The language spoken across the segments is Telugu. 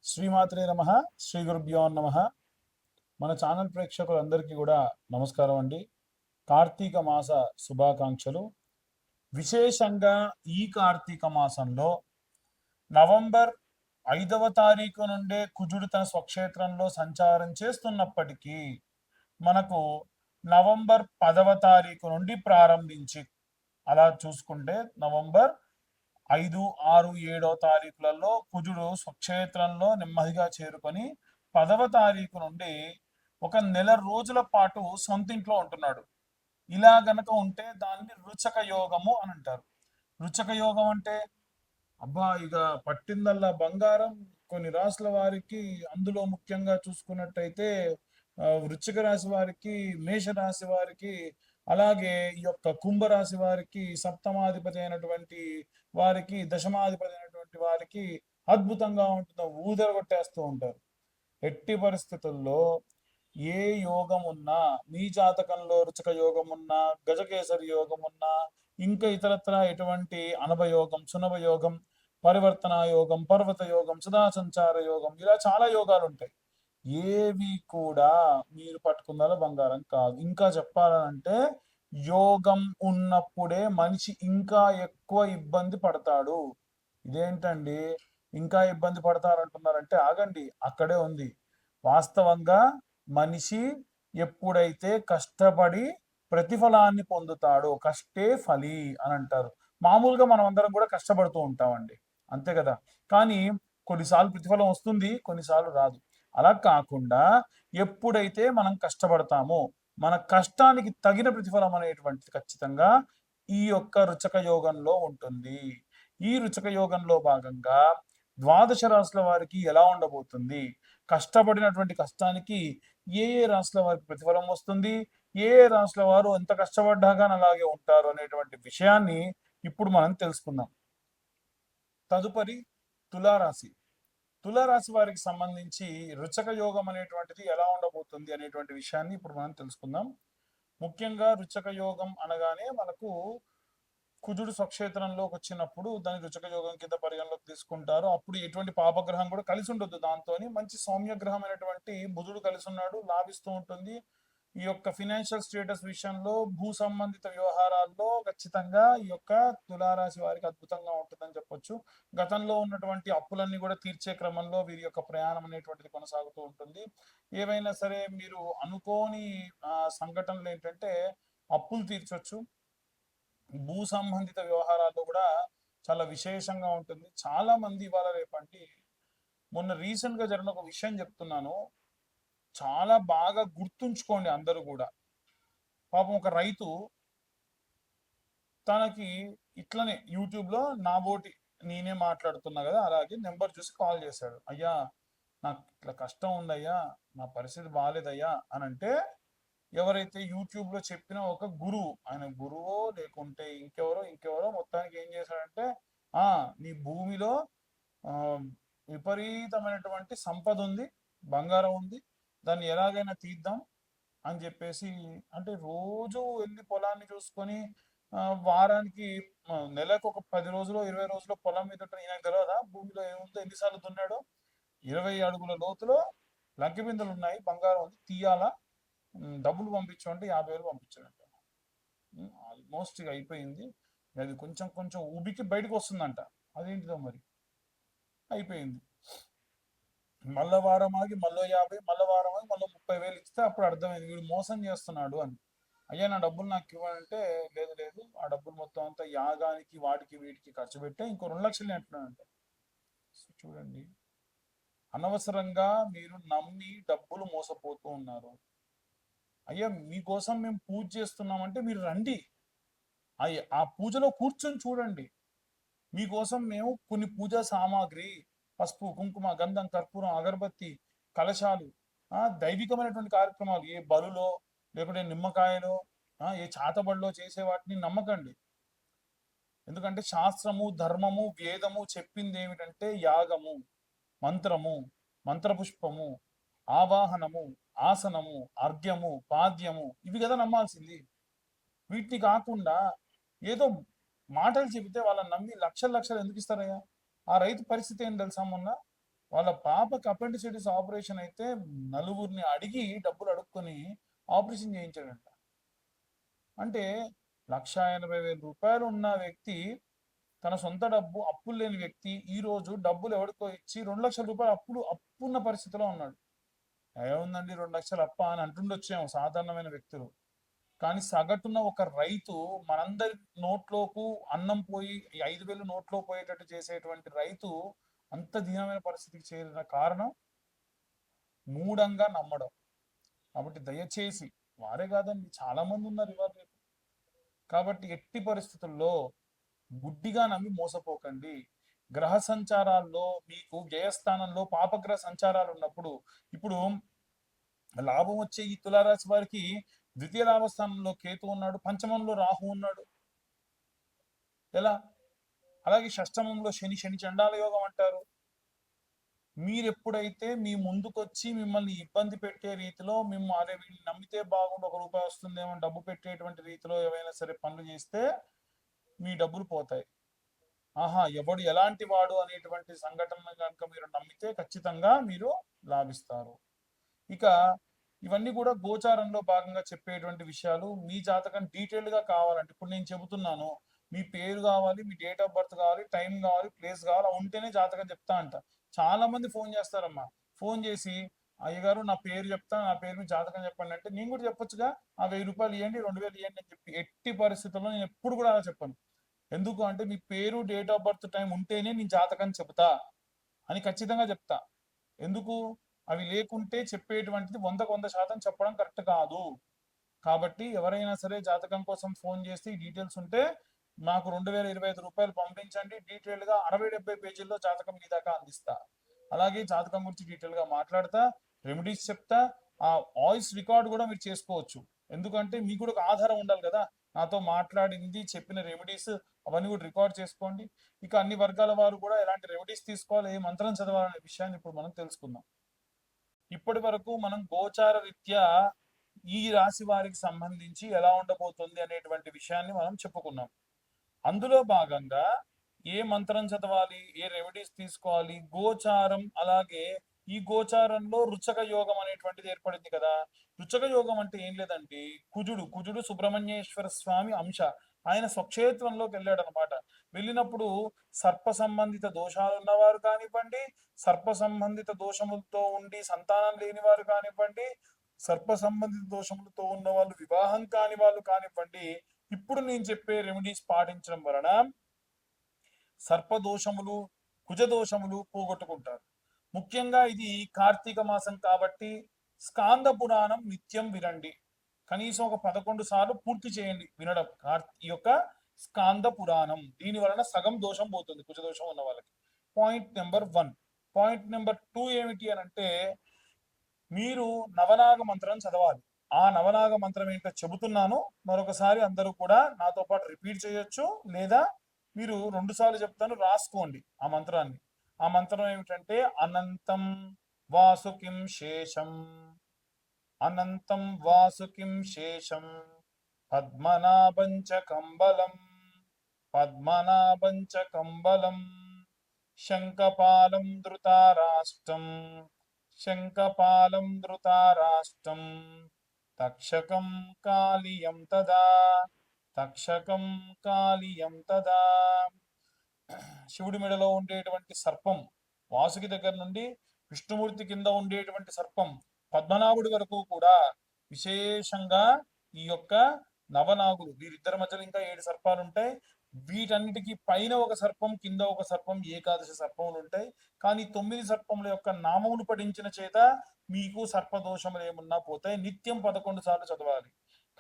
శ్రీమాత్రే నమ. శ్రీ గురుభ్యో నమ. మన ఛానల్ ప్రేక్షకులందరికీ కూడా నమస్కారం అండి. కార్తీక మాస శుభాకాంక్షలు. విశేషంగా ఈ కార్తీక మాసంలో నవంబర్ 5వ తారీఖు నుండే కుజుడు తన స్వక్షేత్రంలో సంచారం చేస్తున్నప్పటికీ మనకు నవంబర్ 10వ తారీఖు నుండి ప్రారంభించి అలా చూసుకుంటే నవంబర్ 5, 6, 7వ తారీఖులలో కుజుడు స్వక్షేత్రంలో నెమ్మదిగా చేరుకొని 10వ తారీఖు నుండి ఒక నెల రోజుల పాటు సొంతింట్లో ఉంటున్నాడు. ఇలా గనక ఉంటే దాన్ని రుచక యోగము అని అంటారు. రుచక యోగం అంటే అబ్బా ఇక పట్టిందల్లా బంగారం. కొన్ని రాశుల వారికి అందులో ముఖ్యంగా చూసుకున్నట్టయితే వృశ్చిక రాశి వారికి, మేషరాశి వారికి, అలాగే ఈ యొక్క కుంభరాశి వారికి, సప్తమాధిపతి అయినటువంటి వారికి, దశమాధిపతి అయినటువంటి వారికి అద్భుతంగా ఉంటుంది. ఊదరగొట్టేస్తూ ఉంటారు. ఎట్టి పరిస్థితుల్లో ఏ యోగం ఉన్నా, మీ జాతకంలో రుచక యోగం ఉన్నా, గజకేసరి యోగం ఉన్నా, ఇంకా ఇతరత్ర ఎటువంటి అనభయోగం, సునభయోగం, పరివర్తన యోగం, పర్వత యోగం, సదా సంచార యోగం, ఇలా చాలా యోగాలు ఉంటాయి. ఏవి కూడా మీరు పట్టుకున్నారో బంగారం కాదు. ఇంకా చెప్పాలంటే యోగం ఉన్నప్పుడే మనిషి ఇంకా ఎక్కువ ఇబ్బంది పడతాడు. ఇదేంటండి ఇంకా ఇబ్బంది పడతారంటున్నారంటే ఆగండి, అక్కడే ఉంది. వాస్తవంగా మనిషి ఎప్పుడైతే కష్టపడి ప్రతిఫలాన్ని పొందుతాడో, కష్టే ఫలి అని అంటారు. మామూలుగా మనం అందరం కూడా కష్టపడుతూ ఉంటామండి, అంతే కదా. కానీ కొన్నిసార్లు ప్రతిఫలం వస్తుంది, కొన్నిసార్లు రాదు. అలా కాకుండా ఎప్పుడైతే మనం కష్టపడతామో మన కష్టానికి తగిన ప్రతిఫలం అనేటువంటిది ఖచ్చితంగా ఈ యొక్క రుచక యోగంలో ఉంటుంది. ఈ రుచక యోగంలో భాగంగా ద్వాదశ రాశుల వారికి ఎలా ఉండబోతుంది, కష్టపడినటువంటి కష్టానికి ఏ ఏ రాశుల వారికి ప్రతిఫలం వస్తుంది, ఏ ఏ రాశుల వారు ఎంత కష్టపడ్డాగా అలాగే ఉంటారు అనేటువంటి విషయాన్ని ఇప్పుడు మనం తెలుసుకుందాం. తదుపరి తులారాశి. తులారాశి వారికి సంబంధించి రుచక యోగం అనేటువంటిది ఎలా ఉండబోతుంది అనేటువంటి విషయాన్ని ఇప్పుడు మనం తెలుసుకుందాం. ముఖ్యంగా రుచక యోగం అనగానే మనకు కుజుడు స్వక్షేత్రంలోకి వచ్చినప్పుడు దాన్ని రుచక యోగం కింద పరిగణలోకి తీసుకుంటారు. అప్పుడు ఎటువంటి పాపగ్రహం కూడా కలిసి ఉండొద్దు. దాంతో మంచి సౌమ్యగ్రహం అయినటువంటి బుధుడు కలిసి ఉన్నాడు, లాభిస్తూ ఉంటుంది. ఈ యొక్క ఫినాన్షియల్ స్టేటస్ విషయంలో, భూ సంబంధిత వ్యవహారాల్లో ఖచ్చితంగా ఈ యొక్క తులారాశి వారికి అద్భుతంగా ఉంటుందని చెప్పొచ్చు. గతంలో ఉన్నటువంటి అప్పులన్నీ కూడా తీర్చే క్రమంలో వీరి యొక్క ప్రయాణం అనేటువంటిది కొనసాగుతూ ఉంటుంది. ఏవైనా సరే మీరు అనుకోని సంఘటనలు ఏంటంటే అప్పులు తీర్చొచ్చు. భూ సంబంధిత వ్యవహారాల్లో కూడా చాలా విశేషంగా ఉంటుంది. చాలా మంది ఇవాళ రేపండి, మొన్న రీసెంట్ గా జరిగిన ఒక విషయం చెప్తున్నాను, చాలా బాగా గుర్తుంచుకోండి అందరూ కూడా. పాపం ఒక రైతు తనకి ఇట్లనే యూట్యూబ్ లో నాబోటి నేనే మాట్లాడుతున్నా కదా, అలాగే నెంబర్ చూసి కాల్ చేశాడు. అయ్యా నాకు ఇట్లా కష్టం ఉందయ్యా, నా పరిస్థితి బాగాలేదయ్యా అని అంటే, ఎవరైతే యూట్యూబ్ లో చెప్పిన ఒక గురువు, ఆయన గురువో లేకుంటే ఇంకెవరో మొత్తానికి ఏం చేశాడంటే, నీ భూమిలో ఆ విపరీతమైనటువంటి సంపద ఉంది, బంగారం ఉంది, దాన్ని ఎలాగైనా తీద్దాం అని చెప్పేసి, అంటే రోజు వెళ్ళి పొలాన్ని చూసుకొని వారానికి నెలకు ఒక 10 రోజులు 20 రోజులు పొలం మీద ఉంటాడు. ఈయనకు తెలియదా భూమిలో ఏముందో, ఎన్నిసార్లు దున్నాడో. 20 అడుగుల లోతులో లంకి బిందెలు ఉన్నాయి, బంగారం ఉంది, తీయాలా, డబ్బులు పంపించు అంటే 50,000 పంపించాడంట. ఆల్మోస్ట్ అయిపోయింది. అది కొంచెం కొంచెం ఉబికి బయటకు వస్తుందంట. అదేంటిదో మరి అయిపోయింది. మళ్ళా వారం ఆగి మళ్ళీ 50, మళ్ళీ వారం ఆగి మళ్ళీ 30,000 ఇస్తే అప్పుడు అర్థమైంది వీడు మోసం చేస్తున్నాడు అని. అయ్యా నా డబ్బులు నాకు ఇవ్వాలంటే, లేదు లేదు ఆ డబ్బులు మొత్తం అంతా యాగానికి వాటికి వీటికి ఖర్చు పెట్టే ఇంకో 2 లక్షలు అంటున్నాడంట. చూడండి, అనవసరంగా మీరు నమ్మి డబ్బులు మోసపోతూ ఉన్నారు. అయ్యా మీకోసం మేము పూజ చేస్తున్నామంటే మీరు రండి, ఆ పూజలో కూర్చొని చూడండి. మీకోసం మేము కొన్ని పూజా సామాగ్రి, పసుపు, కుంకుమ, గంధం, కర్పూరం, అగరబత్తి, కలశాలు, దైవికమైనటువంటి కార్యక్రమాలు, ఏ బలులో లేకుంటే నిమ్మకాయలో, ఏ చాతబడిలో చేసే వాటిని నమ్మకండి. ఎందుకంటే శాస్త్రము, ధర్మము, వేదము చెప్పింది ఏమిటంటే యాగము, మంత్రము, మంత్రపుష్పము, ఆవాహనము, ఆసనము, అర్ఘ్యము, పాద్యము, ఇవి కదా నమ్మాల్సింది. వీటిని కాకుండా ఏదో మాటలు చెబితే వాళ్ళని నమ్మి లక్షలు లక్షలు ఎందుకు ఇస్తారయ్యా? ఆ రైతు పరిస్థితి ఏం తెలుసా మొన్న? వాళ్ళ పాపకి అపెండిసైటిస్ ఆపరేషన్ అయితే నలుగురిని అడిగి డబ్బులు అడుక్కొని ఆపరేషన్ చేయించాడంట. అంటే 1,80,000 ఉన్న వ్యక్తి, తన సొంత డబ్బు అప్పులు లేని వ్యక్తి ఈ రోజు డబ్బులు ఎవరికో ఇచ్చి 2 లక్షల రూపాయలు అప్పున్న పరిస్థితిలో ఉన్నాడు. ఏముందండి 2 లక్షలు అప్ప అని అంటుండొచ్చేమో సాధారణమైన వ్యక్తులు. కానీ సగటున ఒక రైతు, మనందరి నోట్లోకి అన్నం పోయి 5,000 నోట్లో పోయేటట్టు చేసేటువంటి రైతు అంత దీనమైన పరిస్థితికి చేరిన కారణం మూఢంగా నమ్మడం. కాబట్టి దయచేసి, వారే కాదండి చాలా మంది ఉన్నారు ఇవాళ రేపు. కాబట్టి ఎట్టి పరిస్థితుల్లో గుడ్డిగా నమ్మి మోసపోకండి. గ్రహ సంచారాల్లో మీకు వ్యయస్థానంలో పాపగ్రహ సంచారాలు ఉన్నప్పుడు, ఇప్పుడు లాభం వచ్చే ఈ తులారాశి వారికి ద్వితీయ లాభస్థానంలో కేతు ఉన్నాడు, పంచమంలో రాహు ఉన్నాడు. ఎలా? అలాగే షష్టమంలో శని, శని చండాల యోగం అంటారు. మీరు ఎప్పుడైతే మీ ముందుకొచ్చి మిమ్మల్ని ఇబ్బంది పెట్టే రీతిలో, మేము అరే వీళ్ళు నమ్మితే బాగుండు, ₹1 వస్తుందేమో డబ్బు పెట్టేటువంటి రీతిలో ఏవైనా సరే పనులు చేస్తే మీ డబ్బులు పోతాయి. ఆహా, ఎవడు ఎలాంటి వాడు అనేటువంటి సంఘటన కనుక మీరు నమ్మితే ఖచ్చితంగా మీరు లాభిస్తారు. ఇక ఇవన్నీ కూడా గోచారంలో భాగంగా చెప్పేటువంటి విషయాలు. మీ జాతకం డీటెయిల్డ్గా కావాలంటే ఇప్పుడు నేను చెబుతున్నాను, మీ పేరు కావాలి, మీ డేట్ ఆఫ్ బర్త్ కావాలి, టైం కావాలి, ప్లేస్ కావాలి, ఉంటేనే జాతకం చెప్తా అంట. చాలా మంది ఫోన్ చేస్తారమ్మా, ఫోన్ చేసి అయ్యగారు నా పేరు చెప్తా, నా పేరు మీ జాతకం చెప్పండి అంటే నేను కూడా చెప్పొచ్చుగా, ఆ ₹1000 ఇవ్వండి, 2,000 ఇవ్వండి అని చెప్పి. ఎట్టి పరిస్థితుల్లో నేను ఎప్పుడు కూడా అలా చెప్పను. ఎందుకు అంటే మీ పేరు, డేట్ ఆఫ్ బర్త్, టైం ఉంటేనే నేను జాతకం చెప్తా అని ఖచ్చితంగా చెప్తా. ఎందుకు? అవి లేకుంటే చెప్పేటువంటిది 100% చెప్పడం కరెక్ట్ కాదు. కాబట్టి ఎవరైనా సరే జాతకం కోసం ఫోన్ చేసి డీటెయిల్స్ ఉంటే నాకు ₹2,025 పంపించండి. డీటెయిల్గా 60-70 పేజీల్లో జాతకం మీ దాకా అందిస్తా. అలాగే జాతకం గురించి డీటెయిల్గా మాట్లాడతా, రెమెడీస్ చెప్తా. ఆ వాయిస్ రికార్డ్ కూడా మీరు చేసుకోవచ్చు. ఎందుకంటే మీకు కూడా ఒక ఆధారం ఉండాలి కదా, నాతో మాట్లాడింది, చెప్పిన రెమెడీస్ అవన్నీ కూడా రికార్డ్ చేసుకోండి. ఇక అన్ని వర్గాల వారు కూడా ఎలాంటి రెమెడీస్ తీసుకోవాలి, ఏ మంత్రం చదవాలనే విషయాన్ని ఇప్పుడు మనం తెలుసుకుందాం. ఇప్పటి వరకు మనం గోచార రీత్యా ఈ రాశి వారికి సంబంధించి ఎలా ఉండబోతుంది అనేటువంటి విషయాన్ని మనం చెప్పుకున్నాం. అందులో భాగంగా ఏ మంత్రం చదవాలి, ఏ రెమెడీస్ తీసుకోవాలి, గోచారం, అలాగే ఈ గోచారంలో రుచక యోగం అనేటువంటిది ఏర్పడింది కదా. రుచక యోగం అంటే ఏం లేదండి, కుజుడు సుబ్రహ్మణ్యేశ్వర స్వామి అంశ. ఆయన స్వక్షేత్రంలోకి వెళ్ళాడు అనమాట. వెళ్ళినప్పుడు సర్ప సంబంధిత దోషాలు ఉన్నవారు కానివ్వండి, సర్ప సంబంధిత దోషములతో ఉండి సంతానం లేని వారు కానివ్వండి, సర్ప సంబంధిత దోషములతో ఉన్న వాళ్ళు, వివాహం కాని వాళ్ళు కానివ్వండి, ఇప్పుడు నేను చెప్పే రెమెడీస్ పాటించడం వలన సర్పదోషములు, కుజదోషములు పోగొట్టుకుంటారు. ముఖ్యంగా ఇది కార్తీక మాసం కాబట్టి స్కాంద పురాణం నిత్యం వినండి. కనీసం ఒక 11 సార్లు పూర్తి చేయండి వినడం ఈ యొక్క స్కాంద పురాణం. దీని వలన సగం దోషం పోతుంది కుజదోషం ఉన్న వాళ్ళకి. Point number 1. పాయింట్ నెంబర్ 2 ఏమిటి అని అంటే, మీరు నవనాగ మంత్రం చదవాలి. ఆ నవనాగ మంత్రం ఏంటో చెబుతున్నాను, మరొకసారి అందరూ కూడా నాతో పాటు రిపీట్ చేయొచ్చు, లేదా మీరు 2 సార్లు చెప్తాను, రాసుకోండి ఆ మంత్రాన్ని. ఆ మంత్రం ఏమిటంటే, అనంతం వాసుకిం శేషం, అనంతం వాసుకిం శేషం, పద్మనాభంచ కంబలం, పద్మనాభంచ కంబలం, శంఖపాలం ధృతారాష్ట్రం, శంఖపాలం ధృతారాష్ట్రం, తక్షకం కాళియం తదా, తక్షకం కాళియం తదా. శివుడి మెడలో ఉండేటువంటి సర్పం, వాసుకి దగ్గర నుండి విష్ణుమూర్తి కింద ఉండేటువంటి సర్పం, పద్మనాభుడి వరకు కూడా విశేషంగా ఈ యొక్క నవనాగులు, వీరిద్దరి మధ్యలో ఇంకా 7 సర్పాలు ఉంటాయి. వీటన్నిటికీ పైన ఒక సర్పం, కింద ఒక సర్పం, ఏకాదశి సర్పములు ఉంటాయి. కానీ 9 సర్పముల యొక్క నామములు పఠించిన చేత మీకు సర్పదోషములు ఏమున్నా పోతాయి. నిత్యం 11 సార్లు చదవాలి.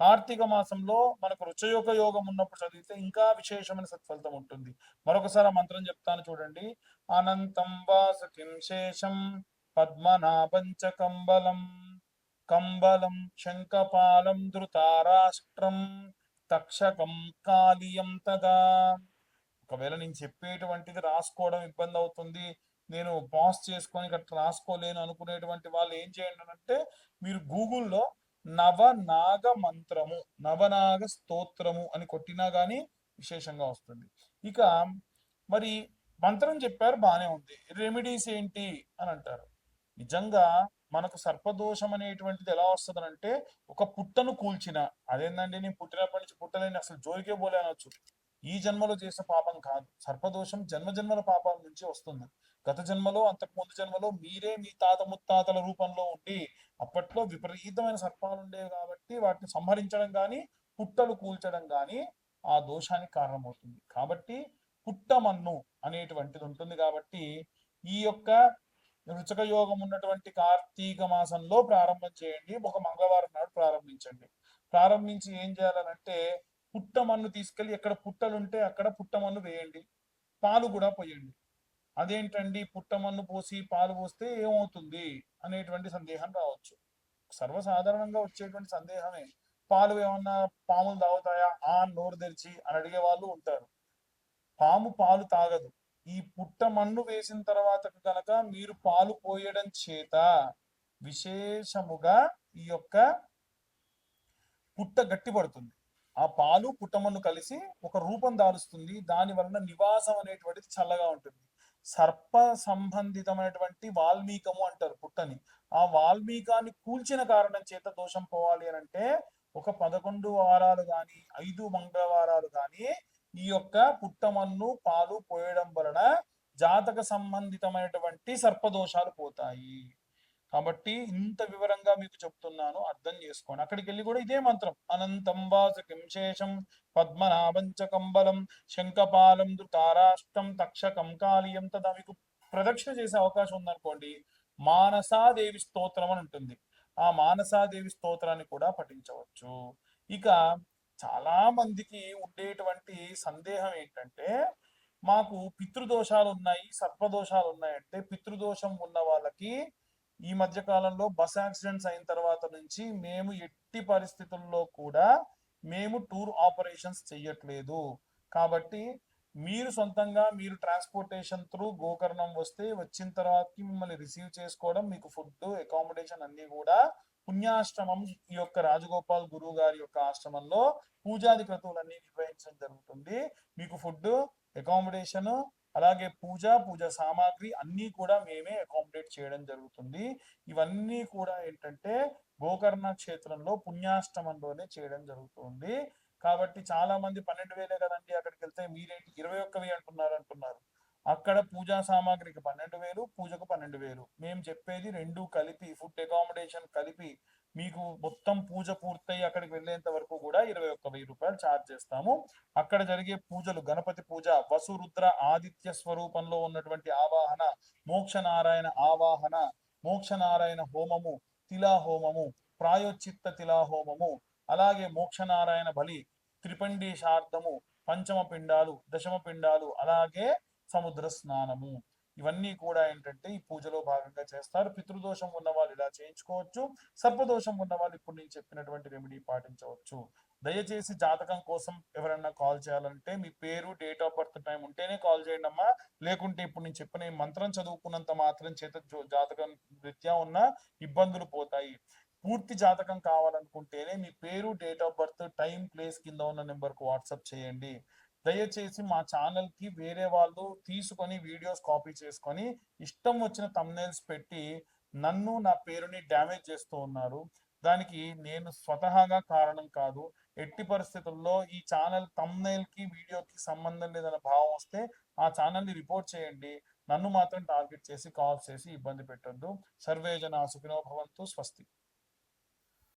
కార్తీక మాసంలో మనకు రుచయోగ యోగం ఉన్నప్పుడు చదివితే ఇంకా విశేషమైన సత్ఫలితం ఉంటుంది. మరొకసారి ఆ మంత్రం చెప్తాను చూడండి. అనంతం వాసుకిం శేషం, పద్మనాభంచ కంబలం, కంబలం శంఖపాలం ధృతారాష్ట్రం, తక్షకం కాళియం తదా. ఒకవేళ నేను చెప్పేటువంటిది రాసుకోవడం ఇబ్బంది అవుతుంది, నేను పాస్ చేసుకొని గట్రా రాసుకోలేను అనుకునేటువంటి వాళ్ళు ఏం చేయండి అంటే, మీరు గూగుల్లో నవనాగ మంత్రము, నవనాగ స్తోత్రము అని కొట్టినా కానీ విశేషంగా వస్తుంది. ఇక మరి మంత్రం చెప్పారు, బానే ఉంది. రెమెడీస్ ఏంటి అని అంటారు. నిజంగా మనకు సర్పదోషం అనేటువంటిది ఎలా వస్తదనంటే, ఒక పుట్టను కూల్చిన, అదేందండి నేను పుట్టినప్పటి నుంచి పుట్టలేని అసలు జోలికే పోలే అనొచ్చు. ఈ జన్మలో చేసిన పాపం కాదు. సర్పదోషం జన్మ జన్మల పాపాల నుంచి వస్తుంది. గత జన్మలో, అంతకు ముందు జన్మలో మీరే మీ తాత ముత్తాతల రూపంలో ఉండి, అప్పట్లో విపరీతమైన సర్పాలు ఉండేవి కాబట్టి వాటిని సంహరించడం గాని, పుట్టలు కూల్చడం గాని ఆ దోషానికి కారణమవుతుంది. కాబట్టి పుట్టమన్ను అనేటువంటిది ఉంటుంది కాబట్టి ఈ యొక్క రుచక యోగం ఉన్నటువంటి కార్తీక మాసంలో ప్రారంభం చేయండి. ఒక మంగళవారం నాడు ప్రారంభించండి. ప్రారంభించి ఏం చేయాలనంటే, పుట్టమన్ను తీసుకెళ్లి ఎక్కడ పుట్టలుంటే అక్కడ పుట్టమన్ను వేయండి. పాలు కూడా పోయండి. అదేంటండి పుట్టమన్ను పోసి పాలు పోస్తే ఏమవుతుంది అనేటువంటి సందేహం రావచ్చు. సర్వసాధారణంగా వచ్చేటువంటి సందేహమే. పాలు ఏమన్నా పాములు తాగుతాయా నోరు తెరిచి అని అడిగే వాళ్ళు ఉంటారు. పాము పాలు తాగదు. ఈ పుట్టమన్ను వేసిన తర్వాత కనుక మీరు పాలు పోయడం చేత విశేషముగా ఈ యొక్క పుట్ట గట్టిపడుతుంది. ఆ పాలు పుట్టమన్ను కలిసి ఒక రూపం దాలుస్తుంది. దాని వలన నివాసం అనేటువంటిది చల్లగా ఉంటుంది. సర్ప సంబంధితమైనటువంటి వాల్మీకము అంటారు పుట్టని. ఆ వాల్మీకాన్ని కూల్చిన కారణం చేత దోషం పోవాలి అని అంటే ఒక 11 వారాలు గాని 5 మంగళవారాలు గాని ఈ యొక్క పుట్టమన్ను పాలు పోయడం వలన జాతక సంబంధితమైనటువంటి సర్పదోషాలు పోతాయి. కాబట్టి ఇంత వివరంగా మీకు చెప్తున్నాను, అర్థం చేసుకోండి. అక్కడికి వెళ్ళి కూడా ఇదే మంత్రం, అనంతం వాసుకిం శేషం పద్మనాభంచ కంబలం శంఖపాలం తారాష్టం తక్షకం కాళీయం తదా మీకు ప్రదక్షిణ చేసే అవకాశం ఉందనుకోండి, మానసాదేవి స్తోత్రం అని ఉంటుంది. ఆ మానసాదేవి స్తోత్రాన్ని కూడా పఠించవచ్చు. ఇక చాలా మందికి ఉండేటువంటి సందేహం ఏంటంటే, మాకు పితృదోషాలు ఉన్నాయి, సర్పదోషాలు ఉన్నాయంటే, పితృదోషం ఉన్న వాళ్ళకి ఈ మధ్య కాలంలో బస్ యాక్సిడెంట్స్ అయిన తర్వాత నుంచి మేము ఎట్టి పరిస్థితుల్లో కూడా మేము టూర్ ఆపరేషన్స్ చెయ్యట్లేదు. కాబట్టి మీరు సొంతంగా మీరు ట్రాన్స్పోర్టేషన్ త్రూ గోకర్ణం వస్తే వచ్చిన తర్వాతకి మిమ్మల్ని రిసీవ్ చేసుకోవడం, మీకు ఫుడ్ అకామిడేషన్ అన్ని కూడా పుణ్యాశ్రమం ఈ యొక్క రాజగోపాల్ గురువు గారి యొక్క ఆశ్రమంలో పూజాది క్రతువులన్నీ నిర్వహించడం జరుగుతుంది. మీకు ఫుడ్, అకామిడేషన్, అలాగే పూజ సామాగ్రి అన్నీ కూడా మేమే అకామిడేట్ చేయడం జరుగుతుంది. ఇవన్నీ కూడా ఏంటంటే గోకర్ణ క్షేత్రంలో పుణ్యాష్టమంలోనే చేయడం జరుగుతుంది. కాబట్టి చాలా మంది 12,000 కదండి అక్కడికి వెళ్తే, మీరేంటి 21,000 అంటున్నారు. అక్కడ పూజా సామాగ్రికి 12,000, పూజకు 12,000. మేము చెప్పేది రెండు కలిపి, ఫుడ్ అకామిడేషన్ కలిపి మీకు మొత్తం పూజ పూర్తయి అక్కడికి వెళ్ళేంత వరకు కూడా 21,000 రూపాయలు ఛార్జ్ చేస్తాము. అక్కడ జరిగే పూజలు గణపతి పూజ, వసురుద్ర ఆదిత్య స్వరూపంలో ఉన్నటువంటి ఆవాహన, మోక్షనారాయణ ఆవాహన, మోక్షనారాయణ హోమము, తిలా హోమము, ప్రాయోచిత్త తిలా హోమము, అలాగే మోక్షనారాయణ బలి, త్రిపండీశార్థము, పంచమ పిండాలు, దశమ పిండాలు, అలాగే సముద్ర స్నానము, ఇవన్నీ కూడా ఏంటంటే ఈ పూజలో భాగంగా చేస్తారు. పితృదోషం ఉన్న వాళ్ళు ఇలా చేయించుకోవచ్చు. సర్పదోషం ఉన్న వాళ్ళు ఇప్పుడు నేను చెప్పినటువంటి రెమెడీ పాటించవచ్చు. దయచేసి జాతకం కోసం ఎవరన్నా కాల్ చేయాలంటే మీ పేరు, డేట్ ఆఫ్ బర్త్, టైం ఉంటేనే కాల్ చేయండి అమ్మా. లేకుంటే ఇప్పుడు నేను చెప్పిన ఈ మంత్రం చదువుకున్నంత మాత్రం చేత జాతకం రీత్యా ఉన్న ఇబ్బందులు పోతాయి. పూర్తి జాతకం కావాలనుకుంటేనే మీ పేరు, date of birth, time, place కింద ఉన్న నెంబర్కు వాట్సాప్ చేయండి. దయచేసి మా ఛానల్ కి వేరే వాళ్ళు తీసుకొని వీడియోస్ కాపీ చేసుకొని ఇష్టం వచ్చిన తమ్నైల్స్ పెట్టి నన్ను, నా పేరుని డ్యామేజ్ చేస్తూ ఉన్నారు. దానికి నేను స్వతహాగా కారణం కాదు. ఎట్టి పరిస్థితుల్లో ఈ ఛానల్ తమ్నైల్ కి వీడియోకి సంబంధం లేదన్న భావం వస్తే ఆ ఛానల్ ని రిపోర్ట్ చేయండి. నన్ను మాత్రం టార్గెట్ చేసి కాల్ చేసి ఇబ్బంది పెట్టొద్దు. సర్వే జన సుఖినో భవంతు. స్వస్తి.